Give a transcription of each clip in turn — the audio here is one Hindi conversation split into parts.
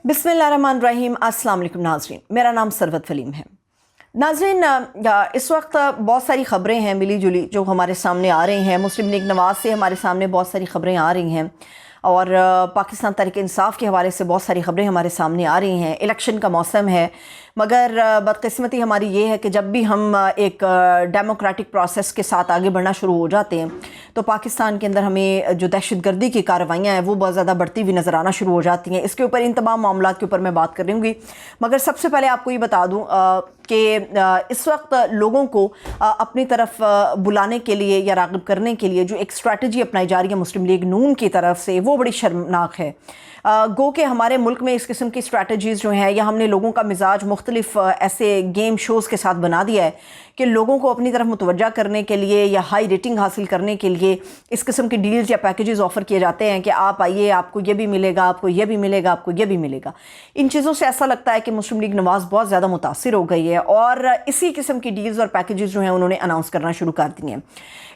बिस्मिल्लाहिर्रहमानिर्रहीम। अस्सलाम वालेकुम नाज़रीन, मेरा नाम सरवत फलीम है। नाज़रीन, इस वक्त बहुत सारी ख़बरें हैं मिली जुली जो हमारे सामने आ रही हैं। मुस्लिम लीग नवाज़ से हमारे सामने बहुत सारी ख़बरें आ रही हैं और पाकिस्तान तहरीक इंसाफ के हवाले से बहुत सारी ख़बरें हमारे सामने आ रही हैं। इलेक्शन का मौसम है, मगर बदकिस्मती हमारी ये है कि जब भी हम एक डेमोक्रेटिक प्रोसेस के साथ आगे बढ़ना शुरू हो जाते हैं तो पाकिस्तान के अंदर हमें जो दहशतगर्दी की कार्रवाइयाँ हैं वो बहुत ज़्यादा बढ़ती हुई नज़र आना शुरू हो जाती हैं। इसके ऊपर इन तमाम मामलों के ऊपर मैं बात कर रही हूँगी, मगर सबसे पहले आपको ये बता दूँ कि इस वक्त लोगों को अपनी तरफ बुलाने के लिए या राग़िब करने के लिए जो एक स्ट्रैटेजी अपनाई जा रही है मुस्लिम लीग नून की तरफ से, वो बड़ी शर्मनाक है। गो कि हमारे मुल्क में इस किस्म की स्ट्रैटेजीज़ जो हैं, या हमने लोगों का मिजाज मुख्तलिफ ऐसे गेम शोज़ के साथ बना दिया है कि लोगों को अपनी तरफ मुतवज्जा करने के लिए या हाई रेटिंग हासिल करने के लिए इस किस्म की डील्स या पैकेजेस ऑफ़र किए जाते हैं कि आप आइए, आपको ये भी मिलेगा, आपको ये भी मिलेगा, आपको ये भी मिलेगा। इन चीज़ों से ऐसा लगता है कि मुस्लिम लीग नवाज़ बहुत ज़्यादा मुतासिर हो गई है और इसी किस्म की डील्स और पैकेजेस जो हैं उन्होंने अनाउंस करना शुरू कर दिए हैं।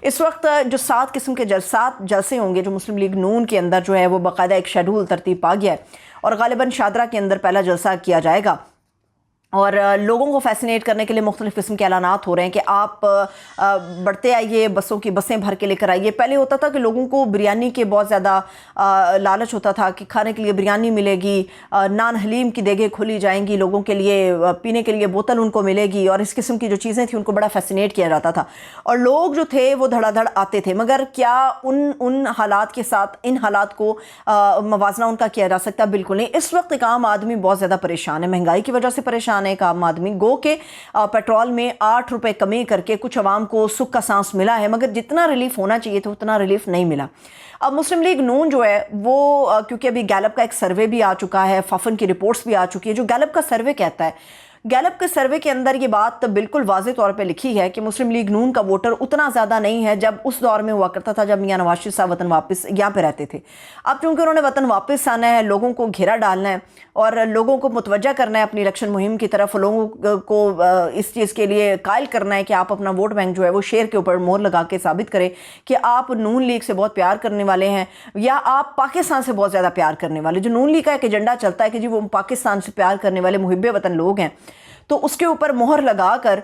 इस वक्त जो 7 किस्म के 7 जलसे होंगे जो मुस्लिम लीग नून के अंदर जो है वो बाकायदा एक शेड्यूल तरतीब पा गया है और गालिबन शादरा के अंदर पहला जलसा किया जाएगा और लोगों को फैसिनेट करने के लिए मुख्तलिफ़ किस्म के ऐलानात हो रहे हैं कि आप बढ़ते आइए, बसों की बसें भर के लेकर आइए। पहले होता था कि लोगों को बिरयानी के बहुत ज़्यादा लालच होता था कि खाने के लिए बिरयानी मिलेगी, नान हलीम की देगें खोली जाएंगी, लोगों के लिए पीने के लिए बोतल उनको मिलेगी और इस किस्म की जो चीज़ें थी उनको बड़ा फैसिनेट किया जाता था और लोग जो थे वो धड़ाधड़ आते थे। मगर क्या उन हालात के साथ इन हालात को मवाजना उनका किया जा सकता? बिल्कुल नहीं। इस वक्त एक आम आदमी बहुत ज़्यादा परेशान है, महंगाई की वजह से परेशान है। एक आम आदमी गो के पेट्रोल में 8 रुपए कमी करके कुछ अवाम को सुख का सांस मिला है, मगर जितना रिलीफ होना चाहिए था उतना रिलीफ नहीं मिला। अब मुस्लिम लीग नून जो है वो क्योंकि अभी गैलप का एक सर्वे भी आ चुका है, फफन की रिपोर्ट्स भी आ चुकी है। जो गैलप का सर्वे कहता है, गैलप के सर्वे के अंदर ये बात बिल्कुल वाज़ेह तौर पे लिखी है कि मुस्लिम लीग नून का वोटर उतना ज़्यादा नहीं है जब उस दौर में हुआ करता था जब मियां नवाज शरीफ साहब वतन वापस यहाँ पे रहते थे। अब चूँकि उन्होंने वतन वापस आना है, लोगों को घेरा डालना है और लोगों को मुतवज्जा करना है अपनी इलेक्शन मुहिम की तरफ, लोगों को इस चीज़ के लिए कायल करना है कि आप अपना वोट बैंक जो है वो शेर के ऊपर मोहर लगा के साबित करें कि आप नून लीग से बहुत प्यार करने वाले हैं या आप पाकिस्तान से बहुत ज़्यादा प्यार करने वाले। जो नून लीग का एक एजेंडा चलता है कि जी वो पाकिस्तान से प्यार करने वाले मुहिब्बे वतन लोग हैं, तो उसके ऊपर मोहर लगाकर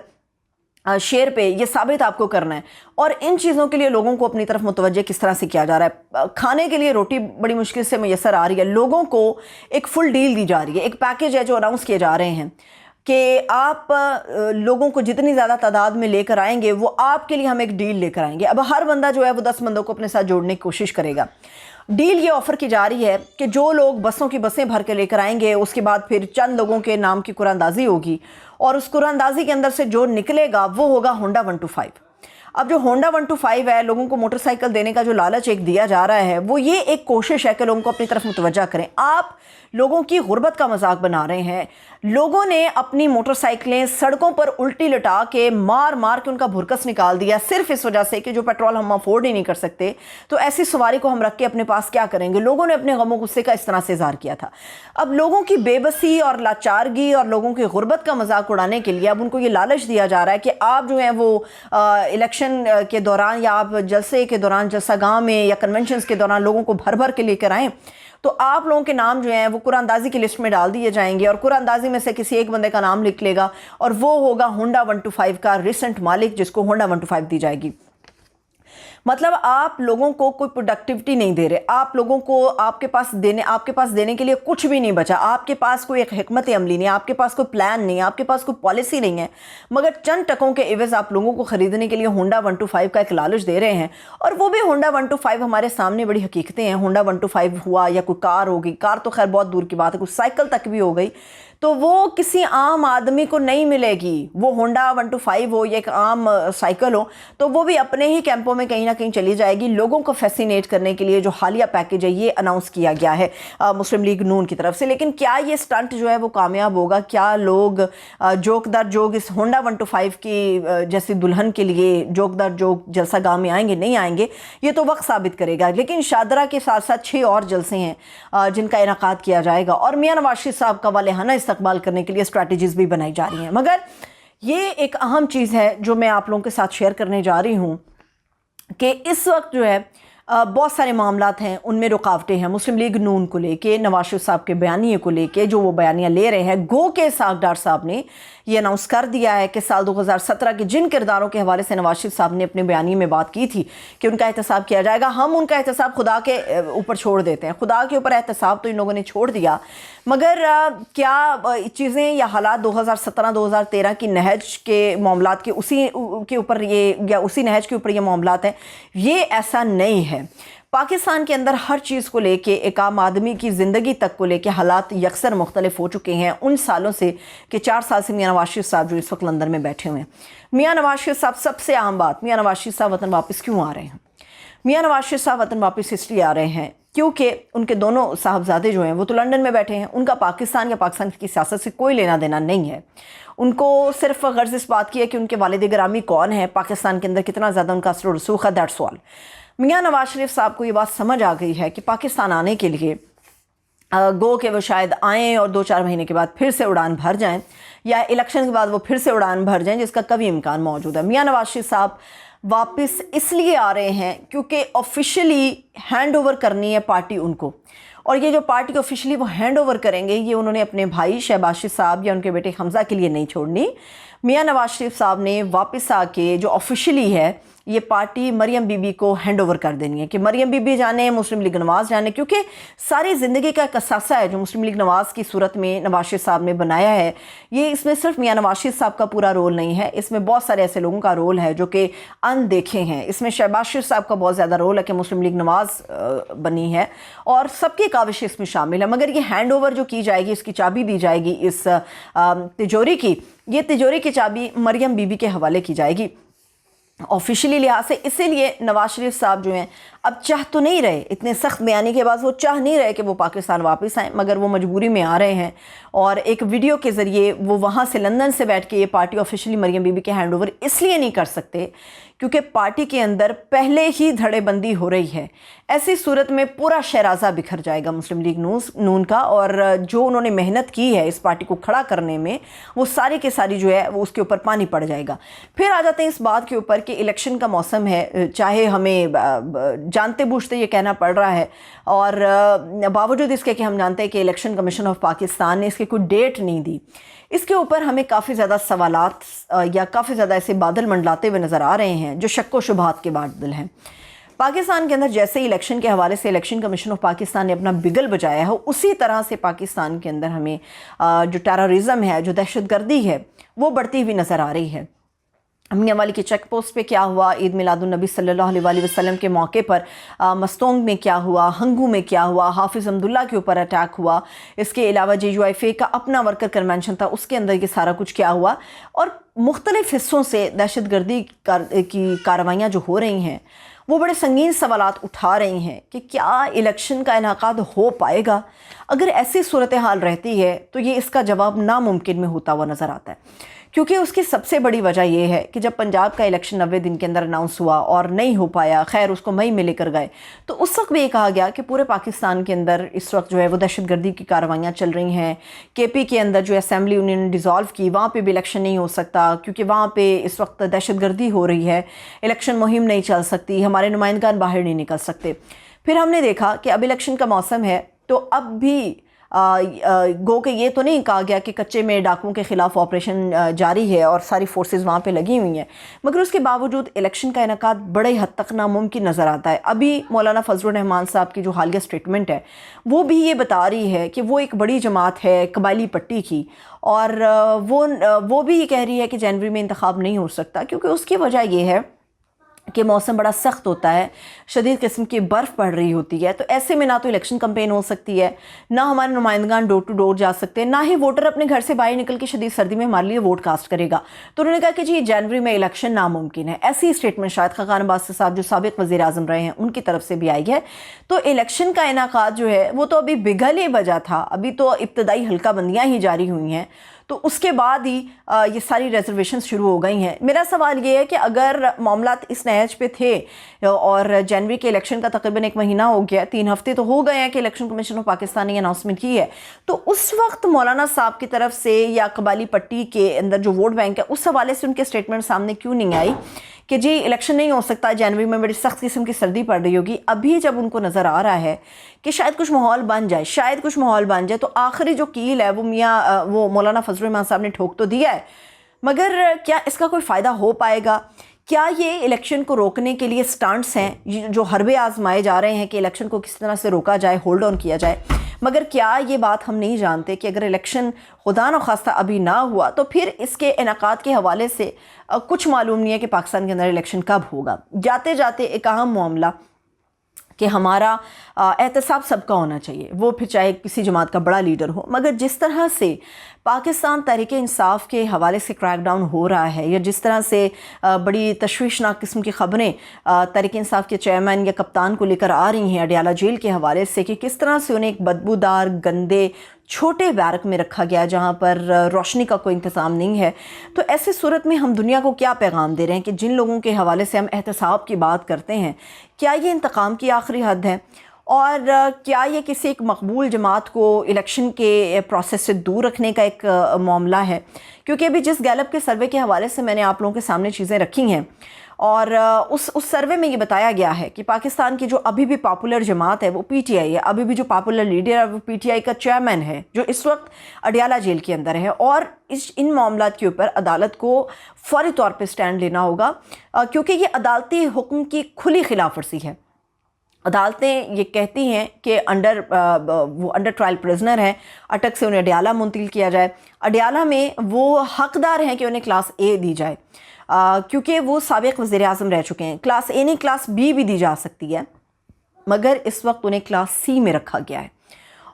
शेर पे ये साबित आपको करना है। और इन चीज़ों के लिए लोगों को अपनी तरफ मुतवज्जे किस तरह से किया जा रहा है? खाने के लिए रोटी बड़ी मुश्किल से मैसर आ रही है, लोगों को एक फुल डील दी जा रही है, एक पैकेज है जो अनाउंस किए जा रहे हैं कि आप लोगों को जितनी ज़्यादा तादाद में लेकर आएंगे वो आपके लिए हम एक डील लेकर आएंगे। अब हर बंदा जो है वो 10 बंदों को अपने साथ जोड़ने की कोशिश करेगा। डील ये ऑफ़र की जा रही है कि जो लोग बसों की बसें भर के लेकर आएंगे उसके बाद फिर चंद लोगों के नाम की कुरानंदाज़ी होगी और उस कुरानंदाज़ी के अंदर से जो निकलेगा वो होगा होंडा 125। अब जो होंडा 125 है, लोगों को मोटरसाइकिल देने का जो लालच एक दिया जा रहा है वो ये एक कोशिश है कि लोगों को अपनी तरफ मुतवज्जा करें। आप लोगों की गुर्बत का मजाक बना रहे हैं। लोगों ने अपनी मोटरसाइकिलें सड़कों पर उल्टी लटा के मार मार के उनका भुरकस निकाल दिया सिर्फ इस वजह से कि जो पेट्रोल हम अफोर्ड ही नहीं कर सकते, तो ऐसी सवारी को हम रख के अपने पास क्या करेंगे। लोगों ने अपने गमों गुस्से का इस तरह से इजहार किया था। अब लोगों की बेबसी और लाचारगी और लोगों की गुर्बत का मजाक उड़ाने के लिए अब उनको ये लालच दिया जा रहा है कि आप जो है वो इलेक्शन के दौरान या आप जलसे के दौरान, जलसा गाँव में या कन्वेंशन के दौरान लोगों को भर भर के लेकर आएँ तो आप लोगों के नाम जो हैं वो कुरानंदाज़ी की लिस्ट में डाल दिए जाएंगे और कुरानंदाज़ी में से किसी एक बंदे का नाम लिख लेगा और वो होगा होंडा 125 का रिसेंट मालिक, जिसको होंडा 125 दी जाएगी। मतलब आप लोगों को कोई प्रोडक्टिविटी नहीं दे रहे, आप लोगों को आपके पास देने के लिए कुछ भी नहीं बचा। आपके पास कोई एक हिकमत अमली नहीं, आपके पास कोई प्लान नहीं, आपके पास कोई पॉलिसी नहीं है, मगर चंद टकों के एवज आप लोगों को ख़रीदने के लिए होंडा 125 का एक लालच दे रहे हैं। और वो भी होंडा 125 हमारे सामने बड़ी हकीकतें हैं। होंडा 125 हुआ या कोई कार हो गई, कार तो खैर बहुत दूर की बात है, कुछ साइकिल तक भी हो गई, तो वो किसी आम आदमी को नहीं मिलेगी। वो होंडा 125 हो या एक आम साइकिल हो तो वो भी अपने ही कैंपों में कहीं ना कहीं चली जाएगी। लोगों को फैसिनेट करने के लिए जो हालिया पैकेज है ये अनाउंस किया गया है मुस्लिम लीग नून की तरफ से। लेकिन क्या ये स्टंट जो है वो कामयाब होगा? क्या लोग जोक दर जोक इस होंडा 125 की जैसी दुल्हन के लिए जोक दर जोक जलसा गाँव में आएंगे, नहीं आएंगे, ये तो वक्त साबित करेगा। लेकिन शादरा के साथ साथ 6 और जलसे हैं जिनका इनेकाद किया जाएगा और मियां नवाज शरीफ साहब का वालेहाना इस्तकबाल करने के लिए स्ट्रैटेजीज भी बनाई जा रही हैं। मगर ये एक अहम चीज़ है जो मैं आप लोगों के साथ शेयर करने जा रही हूँ कि इस वक्त जो है बहुत सारे मामलात हैं, उनमें रुकावटें हैं। मुस्लिम लीग नून को लेके, नवाज शरीफ साहब के बयानिए को लेके जो वो बयानियाँ ले रहे हैं, गो के सागडार साहब ने ये अनाउंस कर दिया है कि साल 2017 के जिन किरदारों के हवाले से नवाज शरीफ साहब ने अपने बयानी में बात की थी कि उनका एहतसाब किया जाएगा, हम उनका एहतसाब खुदा के ऊपर छोड़ देते हैं। खुदा के ऊपर एहतसाब तो इन लोगों ने छोड़ दिया, मगर क्या चीज़ें या हालात 2017-2013 की नहज के मामलात के उसी के ऊपर ये, या उसी नहज के ऊपर ये मामलात हैं? ये ऐसा नहीं है। पाकिस्तान के अंदर हर चीज़ को लेके, एक आम आदमी की ज़िंदगी तक को लेके हालात यकसर मुख्तलिफ हो चुके हैं उन सालों से कि 4 साल से मियाँ नवाज शरीफ साहब जो इस वक्त लंदन में बैठे हुए हैं। मियाँ नवाज शरीफ साहब, सबसे आम बात, मियाँ नवाज शरीफ साहब वतन वापस क्यों आ रहे हैं? मियाँ नवाज शरीफ साहब वतन वापस इसलिए आ रहे हैं क्योंकि उनके दोनों साहबजादे जो हैं वो तो लंदन में बैठे हैं। उनका पाकिस्तान या पाकिस्तान की सियासत से कोई लेना देना नहीं है। उनको सिर्फ गर्ज इस बात की है कि उनके वालिद गिरामी कौन है, पाकिस्तान के अंदर कितना ज़्यादा उनका असर रसूख है, दैट्स ऑल। मियाँ नवाज शरीफ साहब को ये बात समझ आ गई है कि पाकिस्तान आने के लिए गो के वो शायद आएँ और 2-4 महीने के बाद फिर से उड़ान भर जाएँ, या इलेक्शन के बाद वो फिर से उड़ान भर जाएँ, जिसका कभी इम्कान मौजूद है। मियाँ नवाज शरीफ साहब वापस इसलिए आ रहे हैं क्योंकि ऑफिशियली हैंड ओवर करनी है पार्टी उनको, और ये जो पार्टी ऑफिशियली वो हैंड ओवर करेंगे, ये उन्होंने अपने भाई शहबाज शरीफ साहब या उनके बेटे हमज़ा के लिए नहीं छोड़नी। मियाँ नवाज शरीफ साहब ने वापस आके जो ऑफिशियली है ये पार्टी मरियम बीबी को हैंड ओवर कर देनी है, कि मरियम बीबी जाने, मुस्लिम लीग नवाज़ जाने, क्योंकि सारी ज़िंदगी का कसासा है जो मुस्लिम लीग नवाज़ की सूरत में नवाज शरीफ साहब ने बनाया है। ये इसमें सिर्फ मियाँ नवाज शरीफ साहब का पूरा रोल नहीं है, इसमें बहुत सारे ऐसे लोगों का रोल है जो कि अनदेखे हैं। इसमें शहबाज शरीफ साहब का बहुत ज़्यादा रोल है कि मुस्लिम लीग नवाज़ बनी है, और सबकी काविश इसमें शामिल है। मगर ये हैंड ओवर जो की जाएगी, इसकी चाबी दी जाएगी इस तिजोरी की, ये तिजोरी की चाबी मरियम बीबी के हवाले की जाएगी ऑफिशियली लिहाज से। इसीलिए नवाज शरीफ साहब जो हैं अब चाह तो नहीं रहे, इतने सख्त बयानी के बाद वो चाह नहीं रहे कि वो पाकिस्तान वापस आएँ, मगर वो मजबूरी में आ रहे हैं। और एक वीडियो के ज़रिए वो वहाँ से लंदन से बैठ के ये पार्टी ऑफिशियली मरियम बीबी के हैंड ओवर इसलिए नहीं कर सकते क्योंकि पार्टी के अंदर पहले ही धड़ेबंदी हो रही है। ऐसी सूरत में पूरा शहराजा बिखर जाएगा मुस्लिम लीग नून का, और जो उन्होंने मेहनत की है इस पार्टी को खड़ा करने में, वो सारी के सारी जो है वो उसके ऊपर पानी पड़ जाएगा। फिर आ जाते हैं इस बात के ऊपर कि इलेक्शन का मौसम है, चाहे हमें जानते बूझते ये कहना पड़ रहा है, और बावजूद इसके कि हम जानते हैं कि इलेक्शन कमीशन ऑफ पाकिस्तान ने इसकी कोई डेट नहीं दी। इसके ऊपर हमें काफ़ी ज़्यादा सवालात या काफ़ी ज़्यादा ऐसे बादल मंडलाते हुए नज़र आ रहे हैं जो शक्को शुबहात के बादल हैं। पाकिस्तान के अंदर जैसे ही इलेक्शन के हवाले से इलेक्शन कमीशन ऑफ पाकिस्तान ने अपना बिगल बजाया है, उसी तरह से पाकिस्तान के अंदर हमें जो टेररिज्म है, जो दहशतगर्दी है, वो बढ़ती हुई नज़र आ रही है। मियां वाली के चेक पोस्ट पे क्या हुआ, ईद मिलादुन्नबी सल्लल्लाहु अलैहि वसल्लम के मौके पर मस्तोंग में क्या हुआ, हंगू में क्या हुआ, हाफिज़ अब्दुल्ला के ऊपर अटैक हुआ, इसके अलावा JUIF का अपना वर्कर कन्वेंशन था, उसके अंदर ये सारा कुछ क्या हुआ, और मुख्तलिफ़ हिस्सों से दहशतगर्दी की कार्रवाइयाँ जो हो रही हैं वो बड़े संगीन सवालात उठा रही हैं कि क्या इलेक्शन का इनेकाद हो पाएगा। अगर ऐसी सूरत हाल रहती है तो ये इसका जवाब नामुमकिन में होता हुआ नज़र आता है, क्योंकि उसकी सबसे बड़ी वजह यह है कि जब पंजाब का इलेक्शन 90 दिन के अंदर अनाउंस हुआ और नहीं हो पाया, खैर उसको मई में लेकर गए, तो उस वक्त भी ये कहा गया कि पूरे पाकिस्तान के अंदर इस वक्त जो है वो दहशतगर्दी की कार्रवाइयाँ चल रही हैं। KP के अंदर जो असेंबली उन्होंने डिज़ोल्व की, वहाँ पे भी इलेक्शन नहीं हो सकता क्योंकि वहाँ पे इस वक्त दहशतगर्दी हो रही है, इलेक्शन मुहिम नहीं चल सकती, हमारे नुमाइंदगान बाहर नहीं निकल सकते। फिर हमने देखा कि अब इलेक्शन का मौसम है, तो अब भी गो के ये तो नहीं कहा गया कि कच्चे में डाकुओं के ख़िलाफ़ ऑपरेशन जारी है और सारी फोर्सेस वहाँ पे लगी हुई हैं, मगर उसके बावजूद इलेक्शन का इनेकाद बड़े हद तक नामुमकिन नज़र आता है। अभी मौलाना फजलुर रहमान साहब की जो हालिया स्टेटमेंट है वो भी ये बता रही है कि वो एक बड़ी जमात है कबायली पट्टी की, और वो भी ये कह रही है कि जनवरी में इंतखाब नहीं हो सकता, क्योंकि उसकी वजह यह है कि मौसम बड़ा सख्त होता है, शदीद किस्म की बर्फ़ पड़ रही होती है, तो ऐसे में ना तो इलेक्शन कैंपेन हो सकती है, ना हमारे नुमाइंदगान डोर टू डोर जा सकते हैं, ना ही वोटर अपने घर से बाहर निकल के शदीद सर्दी में हमारे लिए वोट कास्ट करेगा। तो उन्होंने कहा कि जी जनवरी में इलेक्शन नामुमकिन है। ऐसी स्टेटमेंट शायद खाकान अब्बास साहब जो साबिक़ वज़ीर आज़म रहे हैं उनकी तरफ से भी आई है। तो इलेक्शन का इनेकाद जो है वो तो अभी बिगल ही बजा था, अभी तो इब्तदाई हल्का बंदियाँ ही जारी हुई हैं, तो उसके बाद ही ये सारी रिजर्वेशन शुरू हो गई हैं। मेरा सवाल ये है कि अगर मामलात इस नहज पे थे और जनवरी के इलेक्शन का तकरीबन 1 महीना हो गया, 3 हफ्ते तो हो गए हैं कि इलेक्शन कमीशन ऑफ पाकिस्तान ने अनाउंसमेंट की है, तो उस वक्त मौलाना साहब की तरफ से या कबायली पट्टी के अंदर जो वोट बैंक है उस हवाले से उनके स्टेटमेंट सामने क्यों नहीं आई कि जी इलेक्शन नहीं हो सकता, जनवरी में बड़ी सख्त किस्म की सर्दी पड़ रही होगी, अभी जब उनको नज़र आ रहा है कि शायद कुछ माहौल बन जाए, शायद कुछ माहौल बन जाए, तो आखिरी जो कील है वो मौलाना फजल रहमान साहब ने ठोक तो दिया है, मगर क्या इसका कोई फ़ायदा हो पाएगा? क्या ये इलेक्शन को रोकने के लिए स्टंट्स हैं जो हरबे आजमाए जा रहे हैं कि इलेक्शन को किस तरह से रोका जाए, होल्ड ऑन किया जाए? मगर क्या ये बात हम नहीं जानते कि अगर इलेक्शन खुदा न खास्ता अभी ना हुआ तो फिर इसके इनेकाद के हवाले से कुछ मालूम नहीं है कि पाकिस्तान के अंदर इलेक्शन कब होगा। जाते जाते एक अहम मामला कि हमारा एहतसाब सबका होना चाहिए, वो फिर चाहे किसी जमात का बड़ा लीडर हो, मगर जिस तरह से पाकिस्तान तहरीक इंसाफ के हवाले से क्रैकडाउन हो रहा है या जिस तरह से बड़ी तशवीशनाक किस्म की ख़बरें तहरीक इंसाफ के चेयरमैन या कप्तान को लेकर आ रही हैं अडियाला जेल के हवाले से कि किस तरह से उन्हें एक बदबूदार गंदे छोटे बैरक में रखा गया जहाँ पर रोशनी का कोई इंतज़ाम नहीं है, तो ऐसी सूरत में हम दुनिया को क्या पैगाम दे रहे हैं कि जिन लोगों के हवाले से हम एहतसाब की बात करते हैं, क्या ये इंतकाम की आखिरी हद है? और क्या ये किसी एक मकबूल जमात को इलेक्शन के प्रोसेस से दूर रखने का एक मामला है? क्योंकि अभी जिस गैलप के सर्वे के हवाले से मैंने आप लोगों के सामने चीज़ें रखी हैं और उस सर्वे में ये बताया गया है कि पाकिस्तान की जो अभी भी पॉपुलर जमात है वो पीटीआई है, अभी भी जो पॉपुलर लीडर है वो पीटीआई का चेयरमैन है जो इस वक्त अडियाला जेल के अंदर है, और इन मामलात के ऊपर अदालत को फौरी तौर पर स्टैंड लेना होगा क्योंकि ये अदालती हुक्म की खुली खिलाफ वर्जी है। अदालतें ये कहती हैं कि वो अंडर ट्रायल प्रिजनर हैं, अटक से उन्हें अडियाला मुंतकिल किया जाए, अडियाला में वो हकदार हैं कि उन्हें क्लास ए दी जाए क्योंकि वो साबिक़ वज़ीर आज़म रह चुके हैं। क्लास ए नहीं क्लास बी भी दी जा सकती है, मगर इस वक्त उन्हें क्लास सी में रखा गया है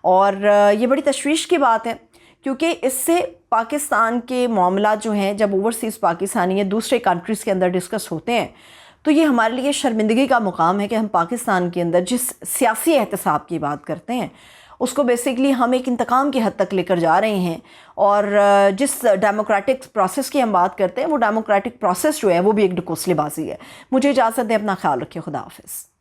और ये बड़ी तशवीश की बात है क्योंकि इससे पाकिस्तान के मामला जो हैं जब ओवरसीज़ पाकिस्तानी या दूसरे कंट्रीज़ के अंदर डिस्कस होते हैं तो ये हमारे लिए शर्मिंदगी का मुकाम है कि हम पाकिस्तान के अंदर जिस सियासी एहतसाब की बात करते हैं उसको बेसिकली हम एक इंतकाम की हद तक लेकर जा रहे हैं, और जिस डेमोक्रेटिक प्रोसेस की हम बात करते हैं वो डेमोक्रेटिक प्रोसेस जो है वो भी एक ढकोसलेबाजी है। मुझे इजाज़त दें, अपना ख्याल रखिए, खुदा हाफिज़।